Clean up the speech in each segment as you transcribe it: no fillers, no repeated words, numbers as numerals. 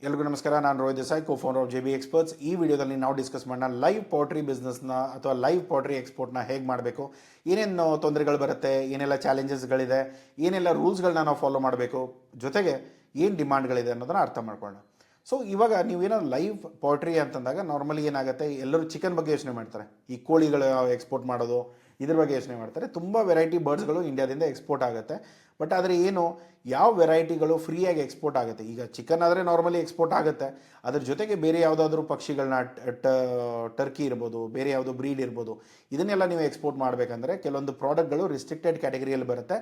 ಎಲ್ರಿಗೂ ನಮಸ್ಕಾರ. ನಾನು Rohit Desai, co founder of JB experts. ಈ ವಿಡಿಯೋದಲ್ಲಿ ನಾವು ಡಿಸ್ಕಸ್ ಮಾಡೋಣ ಲೈವ್ ಪೋಲ್ಟ್ರಿ ಬಿಸ್ನೆಸ್ನ ಅಥವಾ ಲೈವ್ ಪೋಲ್ಟ್ರಿ ಎಕ್ಸ್ಪೋರ್ಟ್ನ ಹೇಗೆ ಮಾಡಬೇಕು, ಏನೇನು ತೊಂದರೆಗಳು ಬರುತ್ತೆ, ಏನೆಲ್ಲ ಚಾಲೆಂಜಸ್ಗಳಿದೆ, ಏನೆಲ್ಲ ರೂಲ್ಸ್ಗಳನ್ನ ನಾವು ಫಾಲೋ ಮಾಡಬೇಕು, ಜೊತೆಗೆ ಏನು ಡಿಮಾಂಡ್ಗಳಿದೆ ಅನ್ನೋದನ್ನ ಅರ್ಥ ಮಾಡ್ಕೊಳ್ಳೋಣ. ಸೊ ಇವಾಗ ನೀವೇನಾದ್ರು ಲೈವ್ ಪೋಲ್ಟ್ರಿ ಅಂತಂದಾಗ ನಾರ್ಮಲಿ ಏನಾಗುತ್ತೆ, ಎಲ್ಲರೂ ಚಿಕನ್ ಬಗ್ಗೆ ಯೋಚನೆ ಮಾಡ್ತಾರೆ, ಈ ಕೋಳಿಗಳು ಎಕ್ಸ್ಪೋರ್ಟ್ ಮಾಡೋದು ಇದ್ರ ಬಗ್ಗೆ ಯೋಚನೆ ಮಾಡ್ತಾರೆ. ತುಂಬ ವೆರೈಟಿ ಬರ್ಡ್ಸ್ಗಳು ಇಂಡಿಯಾದಿಂದ ಎಕ್ಸ್ಪೋರ್ಟ್ ಆಗುತ್ತೆ. ಬಟ್ ಆದರೆ ಏನು, ಯಾವ ವೆರೈಟಿಗಳು ಫ್ರೀಯಾಗಿ ಎಕ್ಸ್ಪೋರ್ಟ್ ಆಗುತ್ತೆ? ಈಗ ಚಿಕನ್ ಆದರೆ ನಾರ್ಮಲಿ ಎಕ್ಸ್ಪೋರ್ಟ್ ಆಗುತ್ತೆ, ಅದ್ರ ಜೊತೆಗೆ ಬೇರೆ ಯಾವುದಾದ್ರೂ ಪಕ್ಷಿಗಳನ್ನ ಟರ್ಕಿ ಇರ್ಬೋದು, ಬೇರೆ ಯಾವುದೋ ಬ್ರೀಡ್ ಇರ್ಬೋದು, ಇದನ್ನೆಲ್ಲ ನೀವು ಎಕ್ಸ್ಪೋರ್ಟ್ ಮಾಡಬೇಕಂದ್ರೆ ಕೆಲವೊಂದು ಪ್ರಾಡಕ್ಟ್ಗಳು ರಿಸ್ಟ್ರಿಕ್ಟೆಡ್ ಕ್ಯಾಟಗರಿಯಲ್ಲಿ ಬರುತ್ತೆ.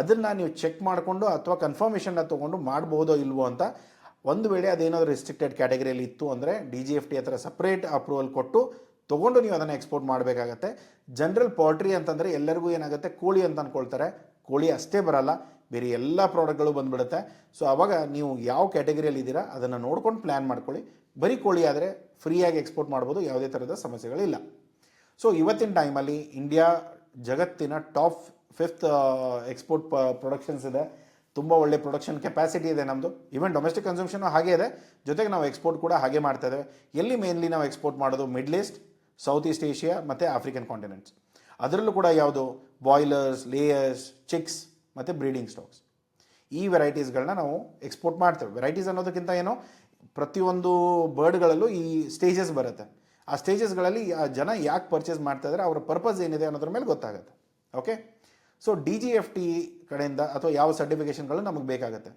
ಅದನ್ನು ನೀವು ಚೆಕ್ ಮಾಡಿಕೊಂಡು ಅಥವಾ ಕನ್ಫರ್ಮೇಷನ್ನ ತೊಗೊಂಡು ಮಾಡ್ಬೋದೋ ಇಲ್ವೋ ಅಂತ. ಒಂದು ವೇಳೆ ಅದೇನಾದರೂ ರಿಸ್ಟ್ರಿಕ್ಟೆಡ್ ಕ್ಯಾಟಗರಿಯಲ್ಲಿ ಇತ್ತು ಅಂದರೆ DGFT ಹತ್ರ ಸಪ್ರೇಟ್ ಅಪ್ರೂವಲ್ ಕೊಟ್ಟು ತೊಗೊಂಡು ನೀವು ಅದನ್ನು ಎಕ್ಸ್ಪೋರ್ಟ್ ಮಾಡಬೇಕಾಗತ್ತೆ. ಜನರಲ್ ಪೋಲ್ಟ್ರಿ ಅಂತಂದರೆ ಎಲ್ಲರಿಗೂ ಏನಾಗುತ್ತೆ, ಕೋಳಿ ಅಂತ ಅಂದ್ಕೊಳ್ತಾರೆ. ಕೋಳಿ ಅಷ್ಟೇ ಬರಲ್ಲ, ಬೇರೆ ಎಲ್ಲ ಪ್ರಾಡಕ್ಟ್ಗಳು ಬಂದುಬಿಡುತ್ತೆ. ಸೊ ಆವಾಗ ನೀವು ಯಾವ ಕ್ಯಾಟಗರಿಯಲ್ಲಿ ಇದ್ದೀರಾ ಅದನ್ನು ನೋಡ್ಕೊಂಡು ಪ್ಲ್ಯಾನ್ ಮಾಡ್ಕೊಳ್ಳಿ. ಬರೀ ಕೋಳಿ ಆದರೆ ಫ್ರೀಯಾಗಿ ಎಕ್ಸ್ಪೋರ್ಟ್ ಮಾಡ್ಬೋದು, ಯಾವುದೇ ಥರದ ಸಮಸ್ಯೆಗಳಿಲ್ಲ. ಸೊ ಇವತ್ತಿನ ಟೈಮಲ್ಲಿ ಇಂಡಿಯಾ ಜಗತ್ತಿನ ಟಾಪ್ 5th ಎಕ್ಸ್ಪೋರ್ಟ್ ಪ್ರೊಡಕ್ಷನ್ಸ್ ಇದೆ. ತುಂಬ ಒಳ್ಳೆ ಪ್ರೊಡಕ್ಷನ್ ಕೆಪಾಸಿಟಿ ಇದೆ ನಮ್ಮದು. ಈವನ್ ಡೊಮೆಸ್ಟಿಕ್ ಕನ್ಸಂಪ್ಷನ್ ಹಾಗೇ ಇದೆ, ಜೊತೆಗೆ ನಾವು ಎಕ್ಸ್ಪೋರ್ಟ್ ಕೂಡ ಹಾಗೆ ಮಾಡ್ತಾ ಇದ್ದೇವೆ. ಎಲ್ಲಿ ಮೇನ್ಲಿ ನಾವು ಎಕ್ಸ್ಪೋರ್ಟ್ ಮಾಡೋದು? Middle East, south East Asia ಮತ್ತು ಆಫ್ರಿಕನ್ ಕಾಂಟಿನೆಂಟ್ಸ್. ಅದರಲ್ಲೂ ಕೂಡ ಯಾವುದು, ಬಾಯ್ಲರ್ಸ್, ಲೇಯರ್ಸ್, ಚಿಕ್ಸ್ ಮತ್ತು ಬ್ರೀಡಿಂಗ್ ಸ್ಟಾಕ್ಸ್, ಈ ವೆರೈಟೀಸ್ಗಳನ್ನ ನಾವು ಎಕ್ಸ್ಪೋರ್ಟ್ ಮಾಡ್ತೇವೆ. ವೆರೈಟೀಸ್ ಅನ್ನೋದಕ್ಕಿಂತ ಏನೋ, ಪ್ರತಿಯೊಂದು ಬರ್ಡ್ಗಳಲ್ಲೂ ಈ ಸ್ಟೇಜಸ್ ಬರುತ್ತೆ. ಆ ಸ್ಟೇಜಸ್ಗಳಲ್ಲಿ ಆ ಜನ ಯಾಕೆ ಪರ್ಚೇಸ್ ಮಾಡ್ತಾ ಇದ್ದಾರೆ, ಅವರ ಪರ್ಪಸ್ ಏನಿದೆ ಅನ್ನೋದ್ರ ಮೇಲೆ ಗೊತ್ತಾಗುತ್ತೆ. ಓಕೆ, ಸೊ DGFT ಕಡೆಯಿಂದ ಅಥವಾ ಯಾವ ಸರ್ಟಿಫಿಕೇಷನ್ಗಳು ನಮಗೆ ಬೇಕಾಗುತ್ತೆ?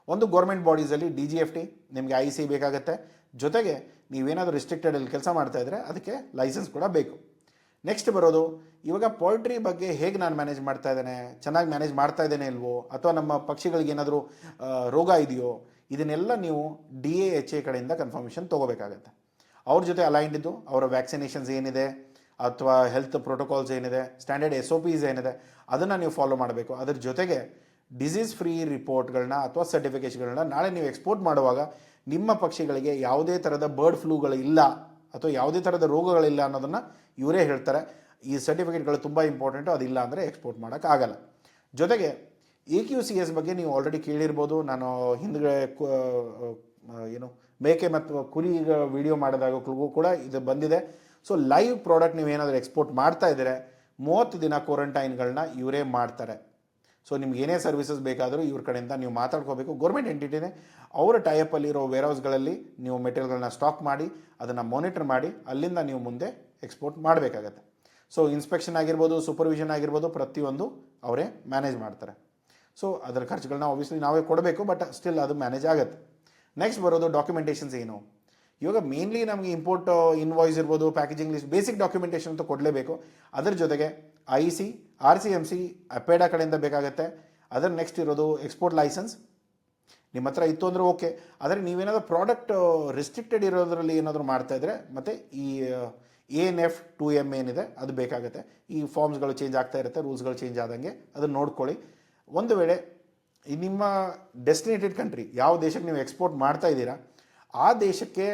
ಒಂದು ಗೌರ್ಮೆಂಟ್ ಬಾಡೀಸಲ್ಲಿ DGFT, ನಿಮಗೆ IC ಬೇಕಾಗುತ್ತೆ. ಜೊತೆಗೆ ನೀವೇನಾದರೂ ರಿಸ್ಟ್ರಿಕ್ಟೆಡಲ್ಲಿ ಕೆಲಸ ಮಾಡ್ತಾ ಇದ್ದರೆ ಅದಕ್ಕೆ ಲೈಸೆನ್ಸ್ ಕೂಡ ಬೇಕು. ನೆಕ್ಸ್ಟ್ ಬರೋದು, ಇವಾಗ ಪೋಲ್ಟ್ರಿ ಬಗ್ಗೆ ಹೇಗೆ ನಾನು ಮ್ಯಾನೇಜ್ ಮಾಡ್ತಾ ಇದ್ದೇನೆ, ಚೆನ್ನಾಗಿ ಮ್ಯಾನೇಜ್ ಮಾಡ್ತಾ ಇದ್ದೇನೆ ಇಲ್ವೋ, ಅಥವಾ ನಮ್ಮ ಪಕ್ಷಿಗಳಿಗೆ ಏನಾದರೂ ರೋಗ ಇದೆಯೋ, ಇದನ್ನೆಲ್ಲ ನೀವು DAHA ಕಡೆಯಿಂದ ಕನ್ಫರ್ಮೇಷನ್ ತೊಗೋಬೇಕಾಗತ್ತೆ. ಅವ್ರ ಜೊತೆ ಅಲೈನ್ಡ್ ಇದ್ದು ಅವರ ವ್ಯಾಕ್ಸಿನೇಷನ್ಸ್ ಏನಿದೆ ಅಥವಾ ಹೆಲ್ತ್ ಪ್ರೋಟೋಕಾಲ್ಸ್ ಏನಿದೆ, ಸ್ಟ್ಯಾಂಡರ್ಡ್ SOPs ಏನಿದೆ, ಅದನ್ನು ನೀವು ಫಾಲೋ ಮಾಡಬೇಕು. ಅದ್ರ ಜೊತೆಗೆ ಡಿಸೀಸ್ ಫ್ರೀ ರಿಪೋರ್ಟ್ಗಳನ್ನ ಅಥವಾ ಸರ್ಟಿಫಿಕೇಟ್ಗಳನ್ನ ನಾಳೆ ನೀವು ಎಕ್ಸ್ಪೋರ್ಟ್ ಮಾಡುವಾಗ ನಿಮ್ಮ ಪಕ್ಷಿಗಳಿಗೆ ಯಾವುದೇ ಥರದ ಬರ್ಡ್ ಫ್ಲೂಗಳು ಇಲ್ಲ ಅಥವಾ ಯಾವುದೇ ಥರದ ರೋಗಗಳಿಲ್ಲ ಅನ್ನೋದನ್ನು ಇವರೇ ಹೇಳ್ತಾರೆ. ಈ ಸರ್ಟಿಫಿಕೇಟ್ಗಳು ತುಂಬ ಇಂಪಾರ್ಟೆಂಟು, ಅದಿಲ್ಲ ಅಂದರೆ ಎಕ್ಸ್ಪೋರ್ಟ್ ಮಾಡೋಕ್ಕಾಗಲ್ಲ. ಜೊತೆಗೆ AQCS ಬಗ್ಗೆ ನೀವು ಆಲ್ರೆಡಿ ಕೇಳಿರ್ಬೋದು. ನಾನು ಹಿಂದ್ಗಡೆ ಏನು ಮೇಕೆ ಮತ್ತು ಕುರಿ ವಿಡಿಯೋ ಮಾಡಿದಾಗಲೂ ಕೂಡ ಇದು ಬಂದಿದೆ. ಸೊ ಲೈವ್ ಪ್ರಾಡಕ್ಟ್ ನೀವೇನಾದರೂ ಎಕ್ಸ್ಪೋರ್ಟ್ ಮಾಡ್ತಾ ಇದ್ದರೆ 30 ದಿನ ಕ್ವಾರಂಟೈನ್ಗಳನ್ನ ಇವರೇ ಮಾಡ್ತಾರೆ. ಸೊ ನಿಮ್ಗೆ ಏನೇ ಸರ್ವಿಸಸ್ ಬೇಕಾದರೂ ಇವ್ರ ಕಡೆಯಿಂದ ನೀವು ಮಾತಾಡ್ಕೋಬೇಕು. ಗೌರ್ಮೆಂಟ್ ಎಂಟಿಟಿನೇ, ಅವರ ಟೈಅಪ್ಪಲ್ಲಿರೋ ವೇರ್ಹೌಸ್ಗಳಲ್ಲಿ ನೀವು ಮೆಟೀರಿಯಲ್ಗಳನ್ನ ಸ್ಟಾಕ್ ಮಾಡಿ ಅದನ್ನು ಮಾನಿಟರ್ ಮಾಡಿ ಅಲ್ಲಿಂದ ನೀವು ಮುಂದೆ ಎಕ್ಸ್ಪೋರ್ಟ್ ಮಾಡಬೇಕಾಗತ್ತೆ. ಸೊ ಇನ್ಸ್ಪೆಕ್ಷನ್ ಆಗಿರ್ಬೋದು, ಸೂಪರ್ವಿಷನ್ ಆಗಿರ್ಬೋದು, ಪ್ರತಿಯೊಂದು ಅವರೇ ಮ್ಯಾನೇಜ್ ಮಾಡ್ತಾರೆ. ಸೊ ಅದರ ಖರ್ಚುಗಳನ್ನ ಆಬ್ವಿಯಸ್ಲಿ ನಾವೇ ಕೊಡಬೇಕು, ಬಟ್ ಸ್ಟಿಲ್ ಅದು ಮ್ಯಾನೇಜ್ ಆಗುತ್ತೆ. ನೆಕ್ಸ್ಟ್ ಬರೋದು ಡಾಕ್ಯುಮೆಂಟೇಷನ್ಸ್ ಏನು. ಇವಾಗ ಮೇನ್ಲಿ ನಮಗೆ ಇಂಪೋರ್ಟ್ ಇನ್ವಾಯ್ಸ್ ಇರ್ಬೋದು, ಪ್ಯಾಕೇಜಿಂಗ್ ಲಿಸ್ಟ್, ಬೇಸಿಕ್ ಡಾಕ್ಯುಮೆಂಟೇಷನ್ ಅಂತ ಕೊಡಲೇಬೇಕು. ಅದರ ಜೊತೆಗೆ IC, RCMC, ಅಪೇಡಾ ಕಡೆಯಿಂದ ಬೇಕಾಗುತ್ತೆ. ಅದರ ನೆಕ್ಸ್ಟ್ ಇರೋದು ಎಕ್ಸ್ಪೋರ್ಟ್ ಲೈಸೆನ್ಸ್. ನಿಮ್ಮ ಹತ್ರ ಇತ್ತು ಅಂದರೆ ಓಕೆ, ಆದರೆ ನೀವೇನಾದರೂ ಪ್ರಾಡಕ್ಟ್ ರಿಸ್ಟ್ರಿಕ್ಟೆಡ್ ಇರೋದ್ರಲ್ಲಿ ಏನಾದರೂ ಮಾಡ್ತಾ ಇದ್ದರೆ ಮತ್ತು ಈ ANF 2M ಏನಿದೆ ಅದು ಬೇಕಾಗುತ್ತೆ. ಈ ಫಾರ್ಮ್ಸ್ಗಳು ಚೇಂಜ್ ಆಗ್ತಾ ಇರುತ್ತೆ, ರೂಲ್ಸ್ಗಳು ಚೇಂಜ್ ಆದಂಗೆ ಅದನ್ನು ನೋಡ್ಕೊಳ್ಳಿ. ಒಂದು ವೇಳೆ ನಿಮ್ಮ ಡೆಸ್ಟಿನೇಟೆಡ್ ಕಂಟ್ರಿ ಯಾವ ದೇಶಕ್ಕೆ ನೀವು ಎಕ್ಸ್ಪೋರ್ಟ್ ಮಾಡ್ತಾ ಇದ್ದೀರಾ, ಆ ದೇಶಕ್ಕೆ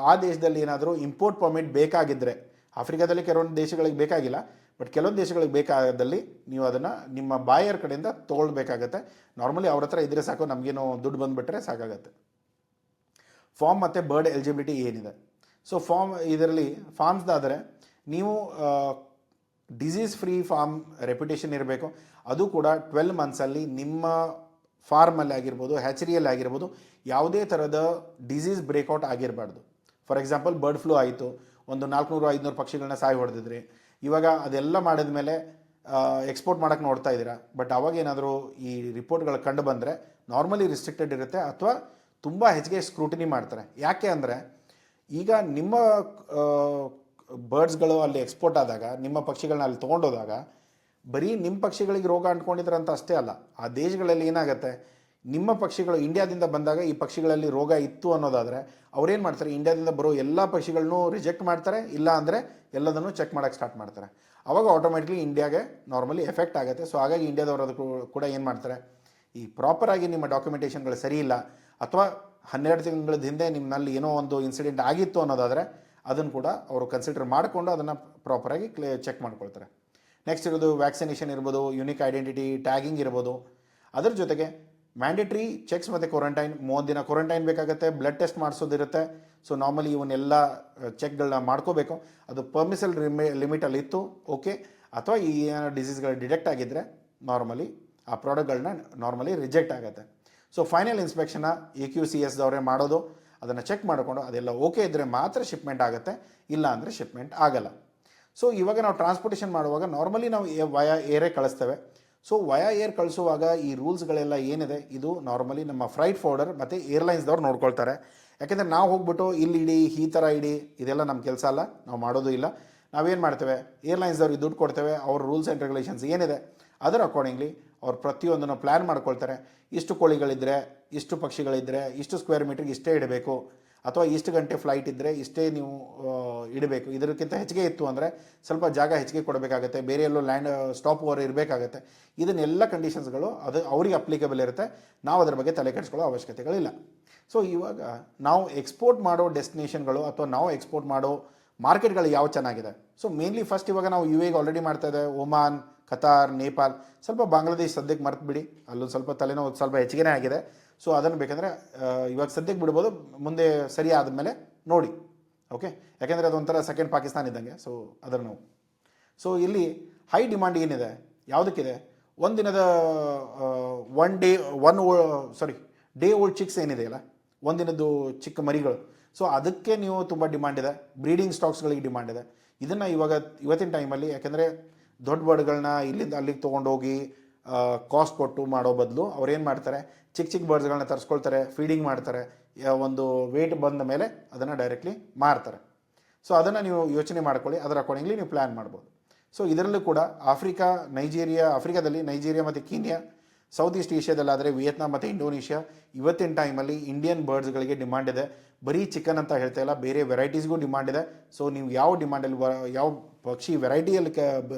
ಆ ದೇಶದಲ್ಲಿ ಏನಾದರೂ ಇಂಪೋರ್ಟ್ ಪರ್ಮಿಟ್ ಬೇಕಾಗಿದ್ದರೆ, ಆಫ್ರಿಕಾದಲ್ಲಿ ಕೆಲವೊಂದು ದೇಶಗಳಿಗೆ ಬೇಕಾಗಿಲ್ಲ, ಬಟ್ ಕೆಲವೊಂದು ದೇಶಗಳಿಗೆ ಬೇಕಾದಲ್ಲಿ ನೀವು ಅದನ್ನು ನಿಮ್ಮ ಬಾಯರ್ ಕಡೆಯಿಂದ ತೊಗೊಳ್ಬೇಕಾಗತ್ತೆ. ನಾರ್ಮಲಿ ಅವ್ರ ಹತ್ರ ಇದ್ದರೆ ಸಾಕು, ನಮಗೇನೋ ದುಡ್ಡು ಬಂದುಬಿಟ್ರೆ ಸಾಕಾಗತ್ತೆ. ಫಾರ್ಮ್ ಮತ್ತು ಬರ್ಡ್ ಎಲಿಜಿಬಿಲಿಟಿ ಏನಿದೆ. ಸೊ ಇದರಲ್ಲಿ ಫಾರ್ಮ್ಸ್ದಾದರೆ ನೀವು ಡಿಸೀಸ್ ಫ್ರೀ ಫಾರ್ಮ್ ರೆಪ್ಯುಟೇಷನ್ ಇರಬೇಕು. ಅದು ಕೂಡ 12 ಮಂತ್ಸಲ್ಲಿ ನಿಮ್ಮ ಫಾರ್ಮಲ್ಲಿ ಆಗಿರ್ಬೋದು, ಹ್ಯಾಚರಿಯಲ್ಲಿ ಆಗಿರ್ಬೋದು, ಯಾವುದೇ ಥರದ ಡಿಸೀಸ್ ಬ್ರೇಕ್ಔಟ್ ಆಗಿರಬಾರ್ದು. ಫಾರ್ ಎಕ್ಸಾಂಪಲ್ ಬರ್ಡ್ ಫ್ಲೂ ಆಯಿತು, ಒಂದು 400-500 ಪಕ್ಷಿಗಳನ್ನ ಸಾಯಿ ಹೊಡೆದಿದ್ರಿ. ಇವಾಗ ಅದೆಲ್ಲ ಮಾಡಿದ ಮೇಲೆ ಎಕ್ಸ್ಪೋರ್ಟ್ ಮಾಡೋಕ್ಕೆ ನೋಡ್ತಾ ಇದ್ದೀರಾ, ಬಟ್ ಅವಾಗ ಏನಾದರೂ ಈ ರಿಪೋರ್ಟ್ಗಳು ಕಂಡು ಬಂದರೆ ನಾರ್ಮಲಿ ರಿಸ್ಟ್ರಿಕ್ಟೆಡ್ ಇರುತ್ತೆ ಅಥವಾ ತುಂಬ ಹೆಚ್ಚಿಗೆ ಸ್ಕ್ರೂಟಿನಿ ಮಾಡ್ತಾರೆ. ಯಾಕೆ ಅಂದರೆ ಈಗ ನಿಮ್ಮ ಬರ್ಡ್ಸ್ಗಳು ಅಲ್ಲಿ ಎಕ್ಸ್ಪೋರ್ಟ್ ಆದಾಗ, ನಿಮ್ಮ ಪಕ್ಷಿಗಳನ್ನ ಅಲ್ಲಿ ತೊಗೊಂಡೋದಾಗ ಬರೀ ನಿಮ್ಮ ಪಕ್ಷಿಗಳಿಗೆ ರೋಗ ಅಂಟ್ಕೊಂಡಿದ್ರಂತ ಅಷ್ಟೇ ಅಲ್ಲ, ಆ ದೇಶಗಳಲ್ಲಿ ಏನಾಗುತ್ತೆ, ನಿಮ್ಮ ಪಕ್ಷಿಗಳು ಇಂಡಿಯಾದಿಂದ ಬಂದಾಗ ಈ ಪಕ್ಷಿಗಳಲ್ಲಿ ರೋಗ ಇತ್ತು ಅನ್ನೋದಾದರೆ ಅವ್ರೇನು ಮಾಡ್ತಾರೆ, ಇಂಡಿಯಾದಿಂದ ಬರೋ ಎಲ್ಲ ಪಕ್ಷಿಗಳನ್ನೂ ರಿಜೆಕ್ಟ್ ಮಾಡ್ತಾರೆ, ಇಲ್ಲ ಅಂದರೆ ಎಲ್ಲದನ್ನು ಚೆಕ್ ಮಾಡೋಕ್ಕೆ ಸ್ಟಾರ್ಟ್ ಮಾಡ್ತಾರೆ. ಆವಾಗ ಆಟೋಮೆಟಿಕ್ಲಿ ಇಂಡಿಯಾಗೆ ನಾರ್ಮಲಿ ಎಫೆಕ್ಟ್ ಆಗುತ್ತೆ. ಸೊ ಹಾಗಾಗಿ ಇಂಡಿಯಾದವರು ಅದು ಕೂಡ ಏನು ಮಾಡ್ತಾರೆ, ಈ ಪ್ರಾಪರಾಗಿ ನಿಮ್ಮ ಡಾಕ್ಯುಮೆಂಟೇಷನ್ಗಳು ಸರಿ ಇಲ್ಲ ಅಥವಾ 12 ತಿಂಗಳ ಹಿಂದೆ ನಿಮ್ಮಲ್ಲಿ ಏನೋ ಒಂದು ಇನ್ಸಿಡೆಂಟ್ ಆಗಿತ್ತು ಅನ್ನೋದಾದರೆ ಅದನ್ನು ಕೂಡ ಅವರು ಕನ್ಸಿಡರ್ ಮಾಡಿಕೊಂಡು ಅದನ್ನು ಪ್ರಾಪರಾಗಿ ಚೆಕ್ ಮಾಡ್ಕೊಳ್ತಾರೆ. ನೆಕ್ಸ್ಟ್ ಇರೋದು ವ್ಯಾಕ್ಸಿನೇಷನ್ ಇರ್ಬೋದು, ಯುನಿಕ್ ಐಡೆಂಟಿಟಿ ಟ್ಯಾಗಿಂಗ್ ಇರ್ಬೋದು. ಅದರ ಜೊತೆಗೆ ಮ್ಯಾಂಡೇಟ್ರಿ ಚೆಕ್ಸ್ ಮತ್ತು ಕ್ವಾರಂಟೈನ್ 30 ದಿನ ಕ್ವಾರಂಟೈನ್ ಬೇಕಾಗುತ್ತೆ, ಬ್ಲಡ್ ಟೆಸ್ಟ್ ಮಾಡಿಸೋದಿರುತ್ತೆ. ಸೊ ನಾರ್ಮಲಿ ಇವನ್ನೆಲ್ಲ ಚೆಕ್ಗಳನ್ನ ಮಾಡ್ಕೋಬೇಕು. ಅದು ಪರ್ಮಿಸಲ್ ಲಿಮಿಟಲ್ಲಿ ಇತ್ತು ಓಕೆ, ಅಥವಾ ಈ ಏನೋ ಡಿಸೀಸ್ಗಳು ಡಿಟೆಕ್ಟ್ ಆಗಿದ್ದರೆ ನಾರ್ಮಲಿ ಆ ಪ್ರಾಡಕ್ಟ್ಗಳನ್ನ ನಾರ್ಮಲಿ ರಿಜೆಕ್ಟ್ ಆಗುತ್ತೆ. ಸೊ ಫೈನಲ್ ಇನ್ಸ್ಪೆಕ್ಷನ್ನ EQCS ದವರೇ ಮಾಡೋದು. ಅದನ್ನು ಚೆಕ್ ಮಾಡಿಕೊಂಡು ಅದೆಲ್ಲ ಓಕೆ ಇದ್ದರೆ ಮಾತ್ರ ಶಿಪ್ಮೆಂಟ್ ಆಗುತ್ತೆ, ಇಲ್ಲ ಅಂದರೆ ಶಿಪ್ಮೆಂಟ್ ಆಗಲ್ಲ. ಸೊ ಇವಾಗ ನಾವು ಟ್ರಾನ್ಸ್ಪೋರ್ಟೇಷನ್ ಮಾಡುವಾಗ ನಾರ್ಮಲಿ ನಾವು ವಯಾ ಏರೇ ಕಳಿಸ್ತೇವೆ. ಸೊ ವಯಾ ಏರ್ ಕಳಿಸುವಾಗ ಈ ರೂಲ್ಸ್ಗಳೆಲ್ಲ ಏನಿದೆ ಇದು ನಾರ್ಮಲಿ ನಮ್ಮ ಫ್ರೈಟ್ ಫಾರ್ವರ್ಡರ್ ಮತ್ತು ಏರ್ಲೈನ್ಸ್ದವ್ರು ನೋಡ್ಕೊಳ್ತಾರೆ. ಯಾಕೆಂದರೆ ನಾವು ಹೋಗ್ಬಿಟ್ಟು ಇಲ್ಲಿ ಇಡಿ ಈ ಥರ ಇಡಿ ಇದೆಲ್ಲ ನಮ್ಮ ಕೆಲಸ ಅಲ್ಲ, ನಾವು ಮಾಡೋದು ಇಲ್ಲ. ನಾವೇನು ಮಾಡ್ತೇವೆ, ಏರ್ಲೈನ್ಸ್ದವ್ರಿಗೆ ದುಡ್ಡು ಕೊಡ್ತೇವೆ, ಅವ್ರ ರೂಲ್ಸ್ ಆ್ಯಂಡ್ ರೆಗ್ಯುಲೇಷನ್ಸ್ ಏನಿದೆ ಅದರ ಅಕಾರ್ಡಿಂಗ್ಲಿ ಅವ್ರು ಪ್ರತಿಯೊಂದನ್ನು ಪ್ಲ್ಯಾನ್ ಮಾಡ್ಕೊಳ್ತಾರೆ. ಇಷ್ಟು ಕೋಳಿಗಳಿದ್ದರೆ, ಇಷ್ಟು ಪಕ್ಷಿಗಳಿದ್ದರೆ, ಇಷ್ಟು ಸ್ಕ್ವೇರ್ ಮೀಟ್ರಿಗೆ ಇಷ್ಟೇ ಇಡಬೇಕು, ಅಥವಾ ಇಷ್ಟು ಗಂಟೆ ಫ್ಲೈಟ್ ಇದ್ದರೆ ಇಷ್ಟೇ ನೀವು ಇಡಬೇಕು. ಇದಕ್ಕಿಂತ ಹೆಚ್ಚಿಗೆ ಇತ್ತು ಅಂದರೆ ಸ್ವಲ್ಪ ಜಾಗ ಹೆಚ್ಚಿಗೆ ಕೊಡಬೇಕಾಗತ್ತೆ, ಬೇರೆ ಎಲ್ಲೋ ಲ್ಯಾಂಡ್ ಸ್ಟಾಪ್ ಓವರ್ ಇರಬೇಕಾಗತ್ತೆ. ಇದನ್ನೆಲ್ಲ ಕಂಡೀಷನ್ಸ್ಗಳು ಅದು ಅವರಿಗೆ ಅಪ್ಲಿಕೇಬಲ್ ಇರುತ್ತೆ. ನಾವು ಅದರ ಬಗ್ಗೆ ತಲೆ ಕೆಡಿಸ್ಕೊಳ್ಳೋ ಅವಶ್ಯಕತೆಗಳಿಲ್ಲ. ಸೊ ಇವಾಗ ನಾವು ಎಕ್ಸ್ಪೋರ್ಟ್ ಮಾಡೋ ಡೆಸ್ಟಿನೇಷನ್ಗಳು ಅಥವಾ ನಾವು ಎಕ್ಸ್ಪೋರ್ಟ್ ಮಾಡೋ ಮಾರ್ಕೆಟ್ಗಳು ಯಾವ ಚೆನ್ನಾಗಿದೆ. ಸೊ ಮೇನ್ಲಿ ಫಸ್ಟ್ ಇವಾಗ ನಾವು UAE ಆಲ್ರೆಡಿ ಮಾಡ್ತಾ ಇದ್ದೇವೆ, ಒಮಾನ್, ಕತಾರ್, ನೇಪಾಲ್, ಸ್ವಲ್ಪ ಬಾಂಗ್ಲಾದೇಶ್ ಸದ್ಯಕ್ಕೆ ಮರ್ತು ಬಿಡಿ, ಅಲ್ಲೊಂದು ಸ್ವಲ್ಪ ತಲೆನೋವು ಸ್ವಲ್ಪ ಹೆಚ್ಚಿಗೆ ಆಗಿದೆ. ಸೊ ಅದನ್ನು ಬೇಕಂದರೆ ಇವಾಗ ಸದ್ಯಕ್ಕೆ ಬಿಡ್ಬೋದು, ಮುಂದೆ ಸರಿ ಆದಮೇಲೆ ನೋಡಿ ಓಕೆ. ಯಾಕೆಂದರೆ ಅದೊಂಥರ ಸೆಕೆಂಡ್ ಪಾಕಿಸ್ತಾನ ಇದ್ದಂಗೆ. ಸೊ ಅದರ ನೋವು. ಸೊ ಇಲ್ಲಿ ಹೈ ಡಿಮಾಂಡ್ ಏನಿದೆ ಯಾವುದಕ್ಕಿದೆ, ಒಂದಿನದ ಡೇ ಓಲ್ಡ್ ಚಿಕ್ಸ್ ಏನಿದೆಯಲ್ಲ, ಒಂದಿನದ್ದು ಚಿಕ್ಕ ಮರಿಗಳು. ಸೊ ಅದಕ್ಕೆ ನೀವು ತುಂಬ ಡಿಮಾಂಡ್ ಇದೆ, ಬ್ರೀಡಿಂಗ್ ಸ್ಟಾಕ್ಸ್ಗಳಿಗೆ ಡಿಮಾಂಡ್ ಇದೆ. ಇದನ್ನು ಇವತ್ತಿನ ಟೈಮಲ್ಲಿ ಯಾಕೆಂದರೆ ದೊಡ್ಡ ಬರ್ಡ್ಗಳನ್ನ ಇಲ್ಲಿಂದ ಅಲ್ಲಿಗೆ ತೊಗೊಂಡೋಗಿ ಕಾಸ್ಟ್ ಕೊಟ್ಟು ಮಾಡೋ ಬದಲು ಅವ್ರು ಏನು ಮಾಡ್ತಾರೆ, ಚಿಕ್ಕ ಚಿಕ್ಕ ಬರ್ಡ್ಸ್ಗಳನ್ನ ತರಿಸ್ಕೊಳ್ತಾರೆ, ಫೀಡಿಂಗ್ ಮಾಡ್ತಾರೆ, ಒಂದು ವೇಟ್ ಬಂದ ಮೇಲೆ ಅದನ್ನು ಡೈರೆಕ್ಟ್ಲಿ ಮಾರ್ತಾರೆ. ಸೊ ಅದನ್ನು ನೀವು ಯೋಚನೆ ಮಾಡ್ಕೊಳ್ಳಿ, ಅದರ ಅಕಾರ್ಡಿಂಗ್ಲಿ ನೀವು ಪ್ಲ್ಯಾನ್ ಮಾಡ್ಬೋದು. ಸೊ ಇದರಲ್ಲೂ ಕೂಡ ಆಫ್ರಿಕಾದಲ್ಲಿ ನೈಜೀರಿಯಾ ಮತ್ತು ಕೀನ್ಯಾ, ಸೌತ್ ಈಸ್ಟ್ ಏಷ್ಯಾದಲ್ಲಾದರೆ ವಿಯೆಟ್ನಾಂ ಮತ್ತು ಇಂಡೋನೇಷ್ಯಾ, ಇವತ್ತಿನ ಟೈಮಲ್ಲಿ ಇಂಡಿಯನ್ ಬರ್ಡ್ಸ್ಗಳಿಗೆ ಡಿಮಾಂಡ್ ಇದೆ. ಬರೀ ಚಿಕನ್ ಅಂತ ಹೇಳ್ತಾ ಇಲ್ಲ, ಬೇರೆ ವೆರೈಟೀಸ್ಗೂ ಡಿಮಾಂಡ್ ಇದೆ. ಸೊ ನೀವು ಯಾವ ಡಿಮಾಂಡಲ್ಲಿ ಯಾವ ಪಕ್ಷಿ ವೆರೈಟಿಯಲ್ಲಿ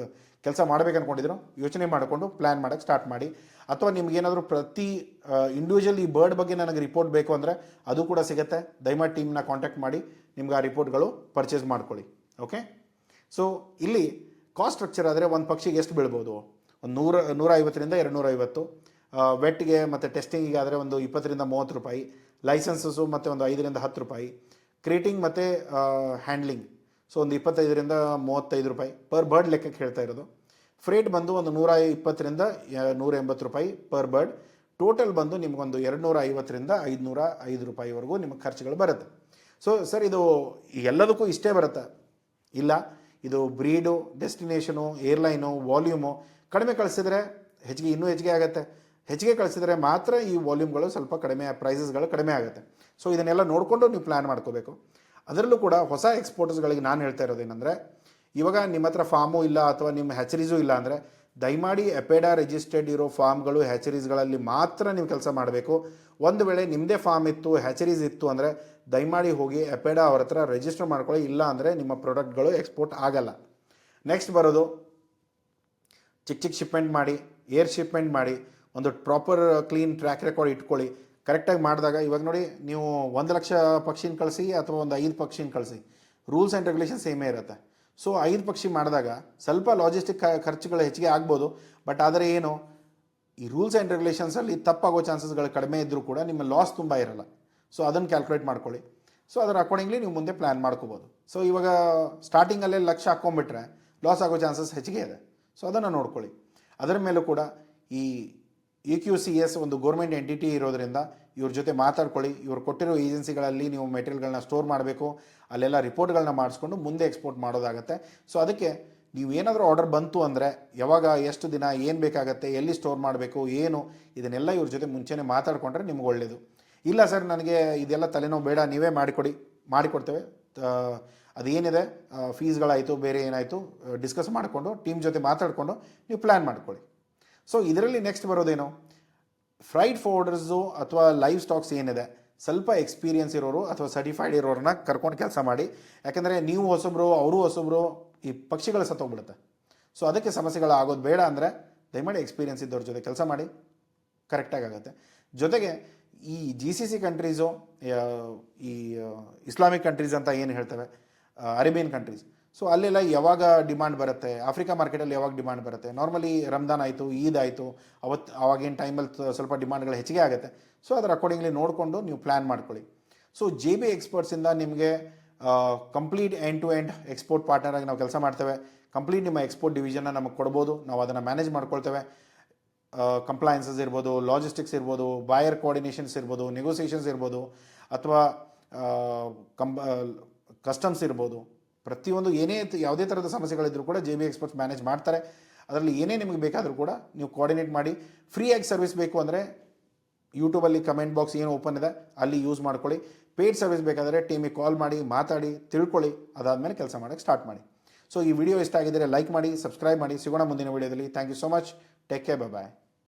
ಕೆಲಸ ಮಾಡಬೇಕು ಅಂದ್ಕೊಂಡಿದ್ರು ಯೋಚನೆ ಮಾಡಿಕೊಂಡು ಪ್ಲ್ಯಾನ್ ಮಾಡೋಕ್ಕೆ ಸ್ಟಾರ್ಟ್ ಮಾಡಿ. ಅಥವಾ ನಿಮ್ಗೇನಾದರೂ ಪ್ರತಿ ಇಂಡಿವಿಜುವಲ್ ಈ ಬರ್ಡ್ ಬಗ್ಗೆ ನನಗೆ ರಿಪೋರ್ಟ್ ಬೇಕು ಅಂದರೆ ಅದು ಕೂಡ ಸಿಗುತ್ತೆ. ದಯಮಾಡಿ ಟೀಮ್ನ ಕಾಂಟ್ಯಾಕ್ಟ್ ಮಾಡಿ ನಿಮ್ಗೆ ಆ ರಿಪೋರ್ಟ್ಗಳು ಪರ್ಚೇಸ್ ಮಾಡ್ಕೊಳ್ಳಿ ಓಕೆ. ಸೊ ಇಲ್ಲಿ ಕಾಸ್ಟ್ ಸ್ಟ್ರಕ್ಚರ್ ಆದರೆ ಒಂದು ಪಕ್ಷಿಗೆ ಎಷ್ಟು ಬೀಳ್ಬೋದು, ಒಂದು 150ರಿಂದ 250. ವೆಟ್ಗೆ ಮತ್ತು ಟೆಸ್ಟಿಂಗಿಗೆ ಆದರೆ ಒಂದು 20ರಿಂದ 30 ರೂಪಾಯಿ. ಲೈಸೆನ್ಸಸ್ಸು ಮತ್ತು ಒಂದು 5ರಿಂದ 10 ರೂಪಾಯಿ. ಕ್ರೀಟಿಂಗ್ ಮತ್ತು ಹ್ಯಾಂಡ್ಲಿಂಗ್ ಸೊ ಒಂದು 25ರಿಂದ 35 ರೂಪಾಯಿ ಪರ್ ಬರ್ಡ್ ಲೆಕ್ಕಕ್ಕೆ ಹೇಳ್ತಾ ಇರೋದು. ಫ್ರೇಟ್ ಬಂದು ಒಂದು 120ರಿಂದ 180 ರೂಪಾಯಿ ಪರ್ ಬರ್ಡ್. ಟೋಟಲ್ ಬಂದು ನಿಮಗೊಂದು 250ರಿಂದ 505 ರೂಪಾಯಿವರೆಗೂ ನಿಮಗೆ ಖರ್ಚುಗಳು ಬರುತ್ತೆ. ಸೊ ಸರ್ ಇದು ಎಲ್ಲದಕ್ಕೂ ಇಷ್ಟೇ ಬರುತ್ತೆ ಇಲ್ಲ, ಇದು ಬ್ರೀಡು, ಡೆಸ್ಟಿನೇಷನು, ಏರ್ಲೈನು, ವಾಲ್ಯೂಮು ಕಡಿಮೆ ಕಳಿಸಿದ್ರೆ ಇನ್ನೂ ಹೆಚ್ಚಿಗೆ ಆಗುತ್ತೆ. ಹೆಚ್ಚಿಗೆ ಕಳಿಸಿದ್ರೆ ಮಾತ್ರ ಈ ವಾಲ್ಯೂಮ್ಗಳು ಸ್ವಲ್ಪ ಕಡಿಮೆ, ಪ್ರೈಸಸ್ಗಳು ಕಡಿಮೆ ಆಗುತ್ತೆ. ಸೊ ಇದನ್ನೆಲ್ಲ ನೋಡಿಕೊಂಡು ನೀವು ಪ್ಲ್ಯಾನ್ ಮಾಡ್ಕೋಬೇಕು. ಅದರಲ್ಲೂ ಕೂಡ ಹೊಸ ಎಕ್ಸ್ಪೋರ್ಟರ್ಸ್ಗಳಿಗೆ ನಾನು ಹೇಳ್ತಾ ಇರೋದೇನೆಂದರೆ, ಇವಾಗ ನಿಮ್ಮ ಹತ್ರ ಫಾರ್ಮು ಇಲ್ಲ ಅಥವಾ ನಿಮ್ಮ ಹ್ಯಾಚರೀಸು ಇಲ್ಲ ಅಂದರೆ ದಯಮಾಡಿ ಎಪೆಡಾ ರಿಜಿಸ್ಟರ್ಡ್ ಇರೋ ಫಾರ್ಮ್ಗಳು, ಹ್ಯಾಚರೀಸ್ಗಳಲ್ಲಿ ಮಾತ್ರ ನೀವು ಕೆಲಸ ಮಾಡಬೇಕು. ಒಂದು ವೇಳೆ ನಿಮ್ಮದೇ ಫಾರ್ಮ್ ಇತ್ತು, ಹ್ಯಾಚರೀಸ್ ಇತ್ತು ಅಂದರೆ ದಯಮಾಡಿ ಹೋಗಿ ಎಪೆಡಾ ಅವ್ರ ಹತ್ರ ರಿಜಿಸ್ಟರ್ ಮಾಡ್ಕೊಳ್ಳಿ, ಇಲ್ಲ ಅಂದರೆ ನಿಮ್ಮ ಪ್ರಾಡಕ್ಟ್ಗಳು ಎಕ್ಸ್ಪೋರ್ಟ್ ಆಗಲ್ಲ. ನೆಕ್ಸ್ಟ್ ಬರೋದು ಚಿಕ್ಕ ಶಿಪ್ಮೆಂಟ್ ಮಾಡಿ, ಏರ್ ಶಿಪ್ಮೆಂಟ್ ಮಾಡಿ, ಒಂದು ಪ್ರಾಪರ್ ಕ್ಲೀನ್ ಟ್ರ್ಯಾಕ್ ರೆಕಾರ್ಡ್ ಇಟ್ಕೊಳ್ಳಿ. ಕರೆಕ್ಟಾಗಿ ಮಾಡಿದಾಗ ಇವಾಗ ನೋಡಿ, ನೀವು 1 ಲಕ್ಷ ಪಕ್ಷಿನ ಕಳಿಸಿ ಅಥವಾ ಒಂದು 5 ಪಕ್ಷಿನ ಕಳಿಸಿ, ರೂಲ್ಸ್ ಆ್ಯಂಡ್ ರೆಗ್ಯುಲೇಷನ್ ಸೇಮೇ ಇರುತ್ತೆ. ಸೊ 5 ಪಕ್ಷಿ ಮಾಡಿದಾಗ ಸ್ವಲ್ಪ ಲಾಜಿಸ್ಟಿಕ್ ಖರ್ಚುಗಳು ಹೆಚ್ಚಿಗೆ ಆಗ್ಬೋದು. ಬಟ್ ಆದರೆ ಏನು, ಈ ರೂಲ್ಸ್ ಆ್ಯಂಡ್ ರೆಗ್ಯುಲೇಷನ್ಸಲ್ಲಿ ತಪ್ಪಾಗೋ ಚಾನ್ಸಸ್ಗಳು ಕಡಿಮೆ ಇದ್ದರೂ ಕೂಡ ನಿಮ್ಮ ಲಾಸ್ ತುಂಬ ಇರಲ್ಲ. ಸೊ ಅದನ್ನು ಕ್ಯಾಲ್ಕುಲೇಟ್ ಮಾಡ್ಕೊಳ್ಳಿ. ಸೊ ಅದರ ಅಕಾರ್ಡಿಂಗ್ಲಿ ನೀವು ಮುಂದೆ ಪ್ಲ್ಯಾನ್ ಮಾಡ್ಕೋಬೋದು. ಸೊ ಇವಾಗ ಸ್ಟಾರ್ಟಿಂಗಲ್ಲೇ ಲಕ್ಷ ಹಾಕ್ಕೊಂಬಿಟ್ರೆ ಲಾಸ್ ಆಗೋ ಚಾನ್ಸಸ್ ಹೆಚ್ಚಿಗೆ ಇದೆ. ಸೊ ಅದನ್ನು ನೋಡ್ಕೊಳ್ಳಿ. ಅದರ ಮೇಲೂ ಕೂಡ ಈ EQCS ಒಂದು ಗೌರ್ಮೆಂಟ್ ಎಂಟಿಟಿ ಇರೋದ್ರಿಂದ ಇವ್ರ ಜೊತೆ ಮಾತಾಡ್ಕೊಳ್ಳಿ. ಇವ್ರು ಕೊಟ್ಟಿರೋ ಏಜೆನ್ಸಿಗಳಲ್ಲಿ ನೀವು ಮೆಟೀರಿಯಲ್ಗಳನ್ನ ಸ್ಟೋರ್ ಮಾಡಬೇಕು, ಅಲ್ಲೆಲ್ಲ ರಿಪೋರ್ಟ್ಗಳನ್ನ ಮಾಡಿಸ್ಕೊಂಡು ಮುಂದೆ ಎಕ್ಸ್ಪೋರ್ಟ್ ಮಾಡೋದಾಗತ್ತೆ. ಸೊ ಅದಕ್ಕೆ ನೀವು ಏನಾದರೂ ಆರ್ಡರ್ ಬಂತು ಅಂದರೆ ಯಾವಾಗ, ಎಷ್ಟು ದಿನ, ಏನು ಬೇಕಾಗತ್ತೆ, ಎಲ್ಲಿ ಸ್ಟೋರ್ ಮಾಡಬೇಕು, ಏನು, ಇದನ್ನೆಲ್ಲ ಇವ್ರ ಜೊತೆ ಮುಂಚೆನೇ ಮಾತಾಡಿಕೊಂಡ್ರೆ ನಿಮ್ಗೆ ಒಳ್ಳೆಯದು. ಇಲ್ಲ ಸರ್ ನನಗೆ ಇದೆಲ್ಲ ತಲೆನೋವು ಬೇಡ, ನೀವೇ ಮಾಡಿಕೊಡ್ತೇವೆ, ಅದೇನಿದೆ ಫೀಸ್ಗಳಾಯಿತು, ಬೇರೆ ಏನಾಯಿತು ಡಿಸ್ಕಸ್ ಮಾಡಿಕೊಂಡು ಟೀಮ್ ಜೊತೆ ಮಾತಾಡಿಕೊಂಡು ನೀವು ಪ್ಲ್ಯಾನ್ ಮಾಡ್ಕೊಳ್ಳಿ. ಸೊ ಇದರಲ್ಲಿ ನೆಕ್ಸ್ಟ್ ಬರೋದೇನು, ಫ್ರೈಟ್ ಫಾರ್ವರ್ಡರ್ಸು ಅಥವಾ ಲೈವ್ ಸ್ಟಾಕ್ಸ್ ಏನಿದೆ, ಸ್ವಲ್ಪ ಎಕ್ಸ್ಪೀರಿಯನ್ಸ್ ಇರೋರು ಅಥವಾ ಸರ್ಟಿಫೈಡ್ ಇರೋರನ್ನ ಕರ್ಕೊಂಡು ಕೆಲಸ ಮಾಡಿ. ಯಾಕೆಂದರೆ ನೀವು ಹೊಸಬ್ರು, ಅವರು ಹೊಸಬ್ರು, ಈ ಪಕ್ಷಿಗಳು ಸತ್ತೋಗ್ಬಿಡುತ್ತೆ. ಸೊ ಅದಕ್ಕೆ ಸಮಸ್ಯೆಗಳು ಆಗೋದು ಬೇಡ ಅಂದರೆ ದಯಮಾಡಿ ಎಕ್ಸ್ಪೀರಿಯನ್ಸ್ ಇದ್ದವ್ರ ಜೊತೆ ಕೆಲಸ ಮಾಡಿ, ಕರೆಕ್ಟಾಗಿ ಆಗುತ್ತೆ. ಜೊತೆಗೆ ಈ GCC ಕಂಟ್ರೀಸು, ಈ ಇಸ್ಲಾಮಿಕ್ ಕಂಟ್ರೀಸ್ ಅಂತ ಏನು ಹೇಳ್ತೇವೆ, ಅರೇಬಿಯನ್ ಕಂಟ್ರೀಸ್, ಸೊ ಅಲ್ಲೆಲ್ಲ ಯಾವಾಗ ಡಿಮಾಂಡ್ ಬರುತ್ತೆ, ಆಫ್ರಿಕಾ ಮಾರ್ಕೆಟಲ್ಲಿ ಯಾವಾಗ ಡಿಮಾಂಡ್ ಬರುತ್ತೆ, ನಾರ್ಮಲಿ ರಂಜಾನ್ ಆಯಿತು, ಈದ್ ಆಯಿತು, ಅವಾಗಿನ ಟೈಮಲ್ಲಿ ಸ್ವಲ್ಪ ಡಿಮಾಂಡ್ಗಳು ಹೆಚ್ಚಿಗೆ ಆಗುತ್ತೆ. ಸೊ ಅದರ ಅಕಾರ್ಡಿಂಗ್ಲಿ ನೋಡಿಕೊಂಡು ನೀವು ಪ್ಲ್ಯಾನ್ ಮಾಡ್ಕೊಳ್ಳಿ. ಸೊ ಜೆ ಬಿ ಎಕ್ಸ್ಪರ್ಟ್ಸಿಂದ ನಿಮಗೆ complete end to end export partner ಆಗಿ ನಾವು ಕೆಲಸ ಮಾಡ್ತೇವೆ. ಕಂಪ್ಲೀಟ್ ನಿಮ್ಮ ಎಕ್ಸ್ಪೋರ್ಟ್ ಡಿವಿಷನ್ನ ನಮಗೆ ಕೊಡ್ಬೋದು, ನಾವು ಅದನ್ನು ಮ್ಯಾನೇಜ್ ಮಾಡ್ಕೊಳ್ತೇವೆ. ಕಂಪ್ಲೈನ್ಸಸ್ ಇರ್ಬೋದು, ಲಾಜಿಸ್ಟಿಕ್ಸ್ ಇರ್ಬೋದು, ಬಾಯರ್ ಕೋಆರ್ಡಿನೇಷನ್ಸ್ ಇರ್ಬೋದು, ನೆಗೋಸಿಯೇಷನ್ಸ್ ಇರ್ಬೋದು, ಅಥವಾ ಕಸ್ಟಮ್ಸ್ ಇರ್ಬೋದು. ಪ್ರತಿಯೊಂದು ಯಾವುದೇ ಥರದ ಸಮಸ್ಯೆಗಳಿದ್ರೂ ಕೂಡ ಜೆ ಬಿ ಎಕ್ಸ್ಪರ್ಟ್ಸ್ ಮ್ಯಾನೇಜ್ ಮಾಡ್ತಾರೆ. ಅದರಲ್ಲಿ ಏನೇ ನಿಮಗೆ ಬೇಕಾದರೂ ಕೂಡ ನೀವು ಕೋಆರ್ಡಿನೇಟ್ ಮಾಡಿ. ಫ್ರೀಯಾಗಿ ಸರ್ವಿಸ್ ಬೇಕು ಅಂದರೆ ಯೂಟ್ಯೂಬಲ್ಲಿ ಕಮೆಂಟ್ ಬಾಕ್ಸ್ ಏನು ಓಪನ್ ಇದೆ ಅಲ್ಲಿ ಯೂಸ್ ಮಾಡ್ಕೊಳ್ಳಿ. ಪೇಯ್ಡ್ ಸರ್ವಿಸ್ ಬೇಕಾದರೆ ಟೀಮಿಗೆ ಕಾಲ್ ಮಾಡಿ, ಮಾತಾಡಿ, ತಿಳ್ಕೊಳ್ಳಿ. ಅದಾದಮೇಲೆ ಕೆಲಸ ಮಾಡೋಕ್ಕೆ ಸ್ಟಾರ್ಟ್ ಮಾಡಿ. ಸೊ ಈ ವಿಡಿಯೋ ಇಷ್ಟ ಆಗಿದ್ದರೆ ಲೈಕ್ ಮಾಡಿ, ಸಬ್ಸ್ಕ್ರೈಬ್ ಮಾಡಿ. ಸಿಗೋಣ ಮುಂದಿನ ವಿಡಿಯೋದಲ್ಲಿ. Thank you so much. Take care, bye.